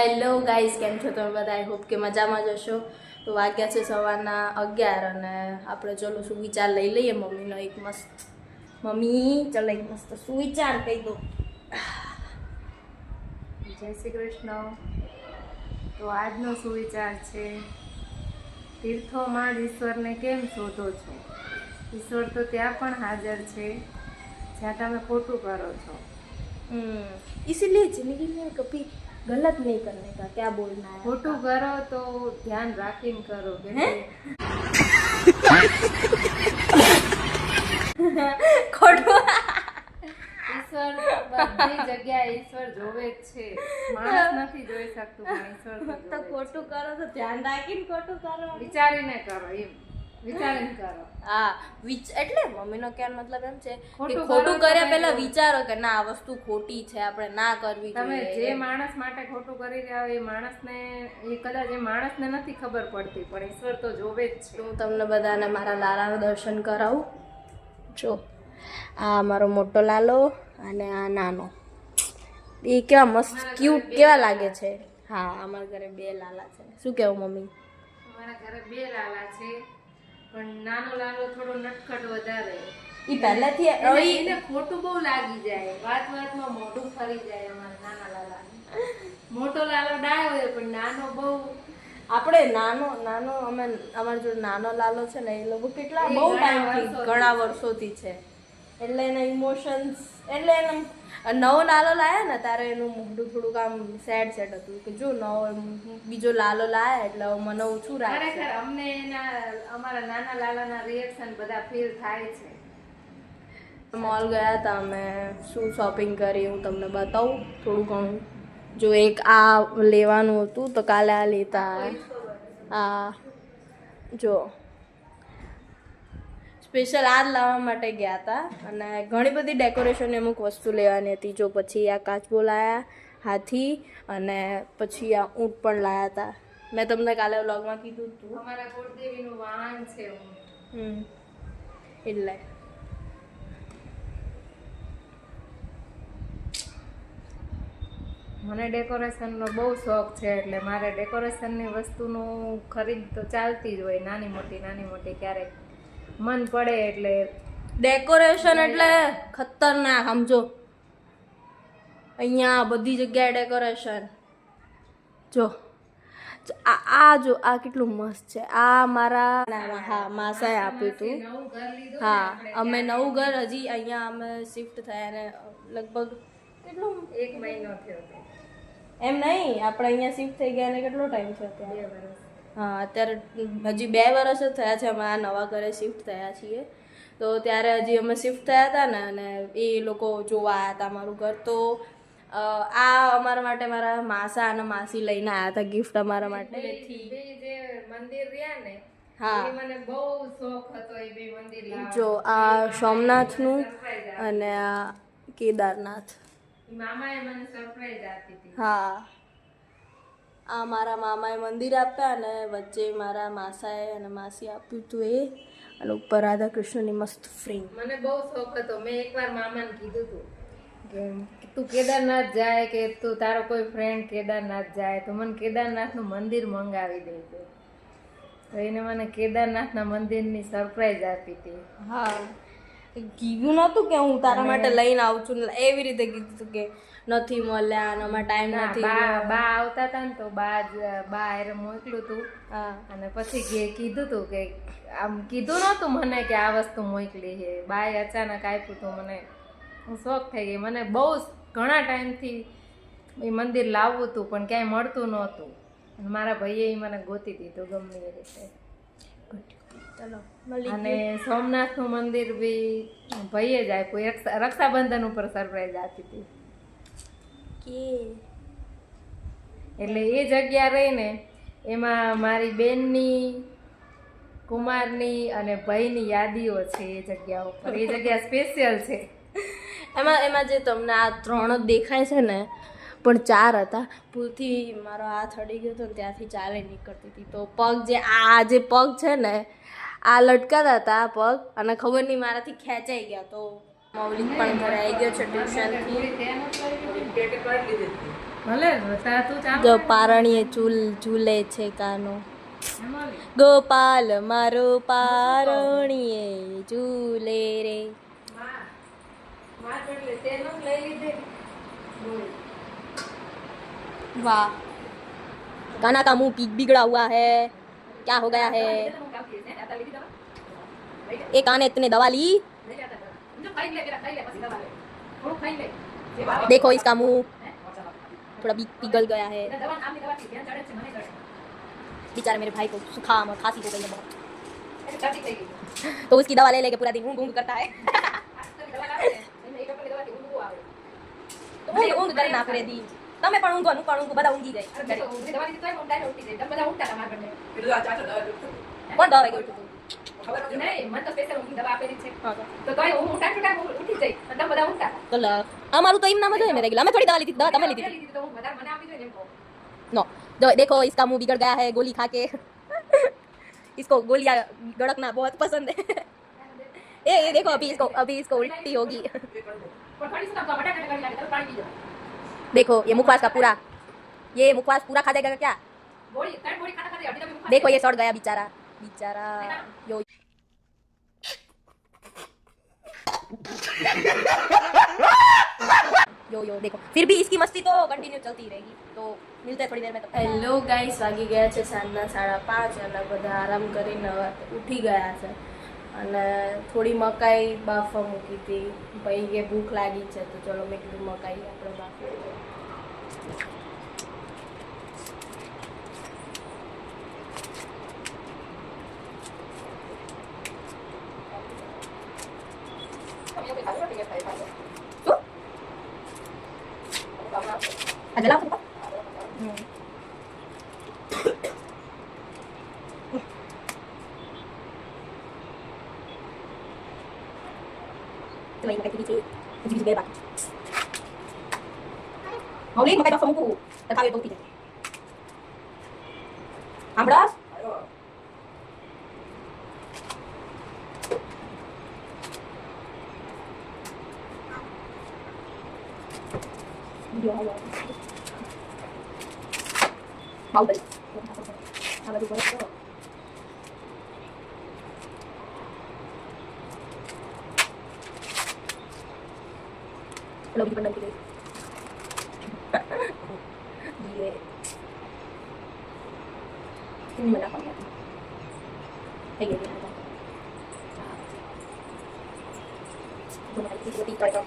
Hello guys, કેમ છો તમે બધા? આઈ હોપ કે મજામાં જ હશો. તો વાગ્યા છે સવારના 11 અને આપણે ચલો સુવિચાર લઈ લઈએ મમ્મીનો એક મસ્ત. મમ્મી ચલો એક મસ્ત સુવિચાર કહી દો. જય શ્રી કૃષ્ણ. તો આજનો સુવિચાર છે, તીર્થોમાં જ ઈશ્વરને કેમ શોધો છો? ઈશ્વર તો ત્યાં પણ હાજર છે જ્યાં તમે ખોટું કરો છો. इसीलिए जिंदगी में कभी गलत नहीं करने का, क्या बोलना है? ખોટું કરો તો ધ્યાન રાખીને કરો. ખોટું ઈશ્વર બધી જગ્યાએ ઈશ્વર જોવે જ છે. માણસ નથી જોઈ શકતું, પણ ઈશ્વર તો તો જોવે ખોટું કરો તો ધ્યાન રાખીને ખોટું કરો. છે. વિચારીને કરો, એમ વિચારીને કરો. હા, એટલે મમ્મીનો કહેવાનો મતલબ એમ છે કે ખોટું ખોટું કરો કર્યા તો પહેલા કંઈ વિચારો કે ના આ વસ્તુ ખોટી છે, આપણે ના કરવી તમે જોઈએ. જે માણસ માટે ખોટું કરી રહ્યા હોય એ માણસને, એ કદાચ એ માણસને નથી ખબર પડતી, પણ ઈશ્વર તો જોવે જ છે. હું તમને બધાને મારા લાલાનું દર્શન કરાવું. જો આ મારો મોટો લાલો અને આ નાનો, એ કેવા મસ્ત ક્યુટ કેવા લાગે છે. હા, અમારા ઘરે 2 લાલા છે. શું કેવું મમ્મી? અમારા ઘરે 2 લાલા છે, પણ નાનો લાલો થોડો નટખટ વધારે. એ પહેલેથી એને ખોટું બહુ લાગી જાય, વાતમાં મોઢું ફરી જાય. અમારા નાના લાલા મોટો લાલો ડાયો હોય, પણ નાનો બહુ. આપણે નાનો અમે અમારો જો નાનો લાલો છે ને, એ લોકો કેટલા બહુ ટાઈમથી ઘણા વર્ષોથી છે, એટલે એના ઇમોશન્સ, એટલે એને નવો લાલો લાયા ને ત્યારે એનું મોઢું થોડુંક આમ સેડ હતું કે જો નવો બીજો લાલો લાયા એટલે મને ઓછું રાખે. ખરેખર અમને અમારા નાના લાલાના રિએક્શન બધા ફીલ થાય છે. મોલ ગયા હતા અમે, શું શોપિંગ કરી હું તમને બતાવું થોડું ઘણું. જો એક આ લેવાનું હતું તો કાલે આ લેતા આ જો સ્પેશિયલ આ જ લાવવા માટે ગયા હતા. અને ઘણી બધી ડેકોરેશનની અમુક વસ્તુ લેવાની હતી. જો પછી આ કાચબો લાયા, હાથી, અને પછી આ ઊંટ પણ લાયા હતા. મેં તમને કાલે વ્લોગમાં કીધું હતું. અમારા કુળદેવીનું વાહન છે એટલે મને ડેકોરેશનનો બહુ શોખ છે, એટલે મારે ડેકોરેશનની વસ્તુનું ખરીદ તો ચાલતી જ હોય, નાની મોટી. ક્યારેક મન પડે એટલે ડેકોરેશન એટલે ખતરનાક. સમજો અહીંયા બધી જગ્યાએ ડેકોરેશન. જો આ જો આ કેટલું મસ્ત છે. આ મારા હા માસાએ આપ્યું હતું. નવું ઘર લીધું. હા, અમે નવું ઘર હજી અહીંયા અમે શિફ્ટ થયા ને લગભગ કેટલું 1 મહિનો થયો હતો. એમ નહીં, આપણે અહીંયા શિફ્ટ થઈ ગયા ને કેટલો ટાઈમ છે અત્યારે? 2 વર્ષ. હા, અત્યારે હજી 2 વર્ષ જ થયા છે અમે આ નવા ઘરે શિફ્ટ થયા છીએ. તો ત્યારે હજી અમે શિફ્ટ થયા હતા ને, અને એ લોકો જોવા આવ્યા હતા અમારું ઘર. તો આ અમારા માટે મારા માસા અને માસી લઈને આવ્યા હતા ગિફ્ટ અમારા માટે. બે જે મંદિર રહ્યા ને, હા, એ મને બહુ શોખ હતો એ 2 મંદિર લાવવાનો. જો આ સોમનાથનું અને આ કેદારનાથ. મામાએ મને સરપ્રાઈઝ આપી હતી. હા, આ મારા મામાએ મંદિર આપ્યા અને વચ્ચે મારા માસાએ અને માસી આપ્યું હતું એ, અને ઉપર રાધા કૃષ્ણની મસ્ત ફ્રેમ. મને બહુ શોખ હતો. મેં એકવાર મામાને કીધું હતું કે તું કેદારનાથ જાય, કે તું તારો કોઈ ફ્રેન્ડ કેદારનાથ જાય તો મને કેદારનાથનું મંદિર મંગાવી દેજો. તો એને મને કેદારનાથના મંદિરની સરપ્રાઈઝ આપી હતી. હા, કીધું નહોતું કે હું તારા માટે લઈને આવું છું, એવી રીતે કીધું હતું કે નથી મળ્યા અને અમારે ટાઈમ નથી. બા આવતા હતા ને તો બા એને મોકલ્યું હતું. હા, અને પછી કીધું હતું કે આમ કીધું નહોતું મને કે આ વસ્તુ મોકલી છે. બાએ અચાનક આપ્યું હતું. મને શોખ થઈ ગઈ. મને બહુ ઘણા ટાઈમથી એ મંદિર લાવવું હતું, પણ ક્યાંય મળતું નહોતું. મારા ભાઈએ મને ગોતી દીધું ગમે એ રીતે. ચલો. અને સોમનાથનું મંદિર બી ભાઈએ જ આપ્યું. રક્ષાબંધન ઉપર સરપ્રાઈઝ આપી હતી. એટલે એ જગ્યા રહીને એમાં મારી બેનની, કુમારની અને ભાઈની યાદીઓ છે એ જગ્યા ઉપર. એ જગ્યા સ્પેશિયલ છે. એમાં જે તમને આ 3 જ દેખાય છે ને, પણ 4 હતા. ભૂલથી મારો હાથ અડી ગયો હતો ને ત્યાંથી ચાલે નીકળતી હતી. તો પગ જે પગ છે ને, આ લટકાતા હતા પગ, અને ખબર નહીં મારાથી ખેંચાઈ ગયા. તો મૌલિક પણ ઘરે આવી ગયો છે ટ્યુશનથી. ભલે તું ચાલ જો પારણીએ ઝૂલે છે કાનો. ગોપાલ મારો પારણીએ ઝૂલે રે. वाह काना का मुंह बिगड़ा हुआ है, क्या हो गया है? एक आने इतने दवा ली, देखो इसका मुंह थोड़ा पिघल गया है. बेचारे मेरे भाई को जुकाम और खांसी हो गई है बहुत, तो उसकी दवा ले लेके पूरा दिन ऊँग ऊँग करता है. तो ऊँग करना पूरे दिन. તમે પણ ઊંઘો હું પણ ઊંઘું, બધા ઊંઘી જાય. કોણ દવા વાગી ઉઠ્યું તો અમારું તો એમ નામ જ હોય ને રેગ્યુલર. અમે થોડી દવા લીધી, દવા તમે લીધી. नो जो देखो इसका मुंह बिगड़ गया है गोली खा के. इसको गोलियां गड़कना बहुत पसंद है. ये देखो अभी इसको उल्टी होगी. देखो ये मुखवास का पूरा, ये मुखवास पूरा खा जाएगा क्या? देखो ये सड़ गया बेचारा बेचारा. यो देखो फिर भी इसकी मस्ती तो कंटिन्यू चलती रहेगी. तो मिलते हैं थोड़ी देर में. तो હેલો ગાઈસ, વાગી ગયા છે સાંજના 5:30 અને બધા આરામ કરીને ઉઠી ગયા છે અને થોડી મકાઈ બાફવા મૂકી હતી. ભાઈ કે ભૂખ લાગી છે તો ચલો મેં કીધું મકાઈ આપણે બાફી. ada langsung Pak. Coba ini pakai cici biar bak. Mau lihat pakai bakso muku, terkawin itu tidak. Ambras. Video awal. Mau beli. Apa juga itu? Kalau dipandang gitu. Gile. Ini mana apa ya? Kayak gini aja. Cuma itu seperti itu.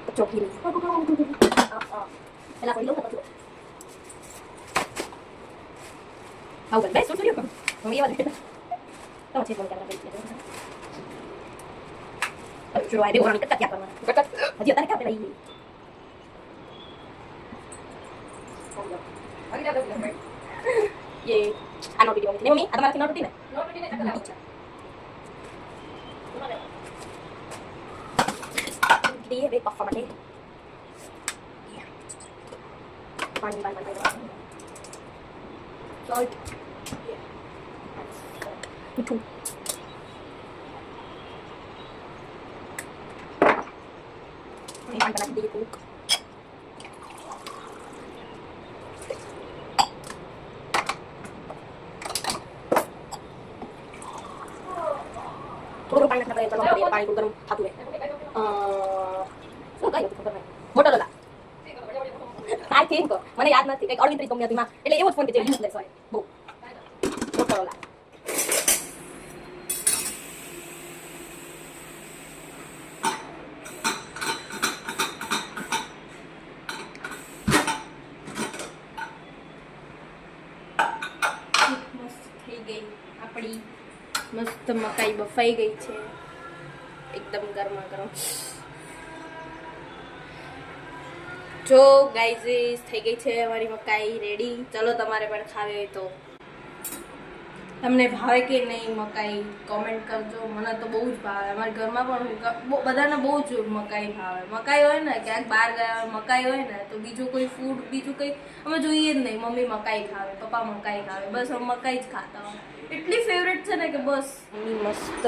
Kecok gini. Kenapa ini lo kata tuh? Tahu kan? Besok sudah kan? Mau iya ada. Tahu sih kalau kamera begini. Suruh ada orang dekat ya kan? Dekat. Aja tadi kamera ini. Ye, ano video ini? Mami, ada mana rutin? Rutin aja. Dia be perform deh. Pan. Salt. Itu. Ini pan dikit dulu. થોડું પાણી નાખતા ચલો પાણી ગરમ થતું રહે. શું કઈ ખબર નહીં. મોટો લોલા આઈ થિંક મને યાદ નથી કઈક અરવિંદ કંપની હતી માં એટલે એવો જ ફોન કે જે યુઝલેસ હોય બહુ મોટો લોલા. મસ્ત થઈ ગઈ આપણી મસ્ત મકાઈ બફાઈ ગઈ છે એકદમ ગરમા ગરમ. જો ગાઈઝ થઈ ગઈ છે અમારી મકાઈ રેડી. ચલો તમારે પણ ખાવી હોય તો. તમને ભાવે કે નહીં મકાઈ કોમેન્ટ કરજો. મને તો બહુ જ ભાવે. અમારા ઘરમાં પણ બધાને બહુ જ મકાઈ ભાવે. મકાઈ હોય ને ક્યાંક બહાર ગયા હોય મકાઈ હોય ને તો બીજું કોઈ ફૂડ બીજું કંઈ અમે જોઈએ જ નહીં. મમ્મી મકાઈ ખાવે, પપ્પા મકાઈ ખાવે, બસ અમે મકાઈ જ ખાતા હોય. એટલી ફેવરેટ છે ને કે બસ. મસ્ત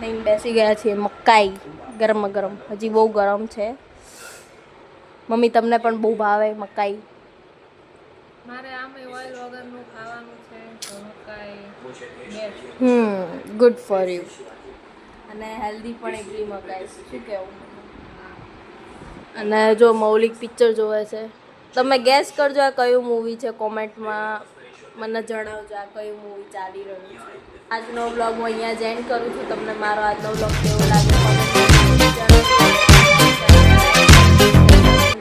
લઈને બેસી ગયા છીએ મકાઈ ગરમ ગરમ. હજી બહુ ગરમ છે. મમ્મી તમને પણ બહુ ભાવે મકાઈ? મારે આમે ઓઇલ વગરનું ખાવાનું છે તો મકાઈ બેસ્ટ. Good for you. અને હેલ્ધી પણ એટલી મકાઈ છે, શું કહેવું. અને જો મૌલિક પિક્ચર જોવે છે, તમે ગેસ કરજો આ કયું મૂવી છે, કોમેન્ટમાં મને જણાવજો આ કયું મૂવી ચાલી રહ્યું છે. આજનો વ્લોગ હું અહીંયા જ એન્ડ કરું છું. તમને મારો આજનો વ્લોગ કેવો લાગે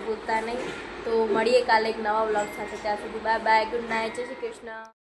ભૂલતા નહીં. તો મળીએ કાલે એક નવા વ્લોગ સાથે. ત્યાં સુધી બાય બાય, ગુડ નાઇટ, જય શ્રી કૃષ્ણ.